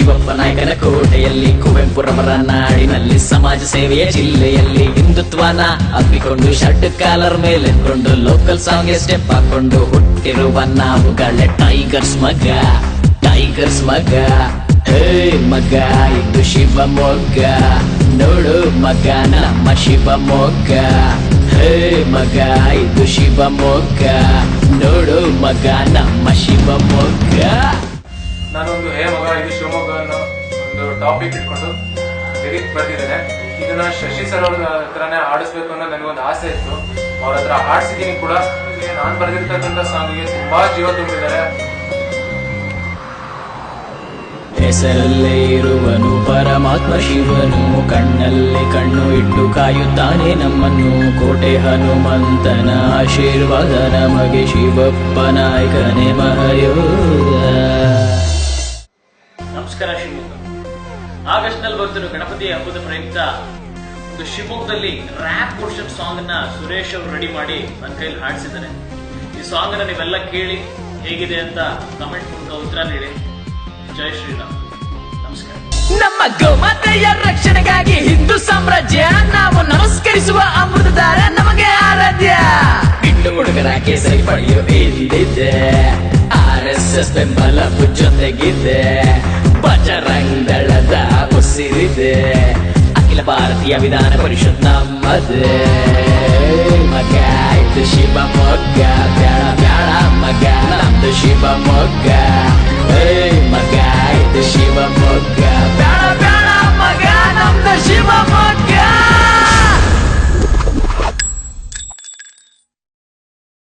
ಶಿವಪ್ಪ ನಾಯಕನ ಕೋಟೆಯಲ್ಲಿ, ಕುವೆಂಪುರವರ ನಾಡಿನಲ್ಲಿ, ಸಮಾಜ ಸೇವೆಯ ಜಿಲ್ಲೆಯಲ್ಲಿ ಹಿಂದುತ್ವನ ಅಪ್ಪಿಕೊಂಡು ಶರ್ಟ್ ಕಾಲರ್ ಮೇಲೆತ್ಕೊಂಡು ಲೋಕಲ್ ಸಾಂಗ್ಗೆ ಸ್ಟೆಪ್ ಹಾಕೊಂಡು ಹುಟ್ಟಿರುವ ನಾವುಗಳೇ ಟೈಗರ್ಸ್ ಮಗ, ಟೈಗರ್ಸ್ ಮಗ. ಹೇ ಮಗ ಇದು ಶಿವಮೊಗ್ಗ, ನೋಡು ಮಗ ನಮ್ಮ ಶಿವಮೊಗ್ಗ. ಹೇ ಮಗ ಇದು ಶಿವಮೊಗ್ಗ, ನೋಡು ಮಗ ನಮ್ಮ ಶಿವಮೊಗ್ಗ. ನಾನೊಂದು ಹೇ ಮಗ ಇದು ಶಿವಮೊಗ್ಗ ಅನ್ನೋ ಒಂದು ಟಾಪಿಕ್ ಇಟ್ಕೊಂಡು ಲಿರಿಕ್ ಬರ್ತಿದ್ದೇನೆ. ಇದನ್ನ ಶಶಿ ಸರ್ ಅವ್ರ ಹತ್ರನೇ ಆಡಿಸ್ಬೇಕು ಅನ್ನೋ ನನಗೊಂದು ಆಸೆ ಇತ್ತು. ಅವ್ರ ಹತ್ರ ಆಡಿಸಿದ್ದೀನಿ ಕೂಡ. ನಾನು ಬರೆದಿರ್ತಕ್ಕಂಥ ಸಾಂಗ್ಗೆ ತುಂಬಾ ಜೀವ ತುಂಬಿದ್ದಾರೆ. ಹೆಸರಲ್ಲೇ ಇರುವನು ಪರಮಾತ್ಮ ಶಿವನು, ಕಣ್ಣಲ್ಲಿ ಕಣ್ಣು ಇಟ್ಟು ಕಾಯುತ್ತಾನೆ ನಮ್ಮನ್ನು. ಕೋಟೆ ಹನುಮಂತನ ಆಶೀರ್ವಾದ ನಮಗೆ, ಶಿವಪ್ಪ ನಾಯಕನೇ ಮಹಾಯೋಧ. ನಮಸ್ಕಾರ ಶಿವಮೊಗ್ಗ. ಆಗಸ್ಟ್ ನಲ್ಲಿ ಬರ್ತಿರೋ ಗಣಪತಿ ಹಬ್ಬದ ಪ್ರಯುಕ್ತ ಒಂದು ಶಿವಮೊಗ್ಗದಲ್ಲಿ ರ್ಯಾಪ್ ಪೋರ್ಷನ್ ಸಾಂಗ್ ಅನ್ನ ಸುರೇಶ್ ಅವರು ರೆಡಿ ಮಾಡಿ ನನ್ನ ಕೈಲಿ ಹಾಡಿಸಿದ್ದಾರೆ. ಈ ಸಾಂಗ್ ಅನ್ನ ನೀವೆಲ್ಲ ಕೇಳಿ ಹೇಗಿದೆ ಅಂತ ಕಮೆಂಟ್ ಮೂಲಕ ಉತ್ತರ ನೀಡಿ. ಜೈ ಶ್ರೀರಾಮ್. ನಮಸ್ಕಾರ. ನಮ್ಮ ಗೋಮಾತೆಯ ರಕ್ಷಣೆಗಾಗಿ ಹಿಂದೂ ಸಾಮ್ರಾಜ್ಯ, ನಾವು ನಮಸ್ಕರಿಸುವ ಅಮೃತಧಾರ ನಮಗೆ ಆರಾಧ್ಯ. ಹಿಂಡು ಹುಡುಗರ ಕೇಸರಿ ಪಡೆಯೋ ಇಲ್ಲಿದೆ, RSS ಬೆಂಬಲ ಜೊತೆಗಿದೆ, ಬಜರಂಗ್ ದಳದ ಉಸಿರಿದೆ, ಅಖಿಲ ಭಾರತೀಯ ವಿಧಾನ ಪರಿಷತ್ ನಮ್ಮದೇ. ಮಗ ಇದು ಶಿವಮೊಗ್ಗ, ಬ್ಯಾಡ ಬ್ಯಾಡ ಮಗ ನಮ್ದು ಶಿವಮೊಗ್ಗ. ಮಗ ಇದು ಶಿವಮೊಗ್ಗ, ಬ್ಯಾಡ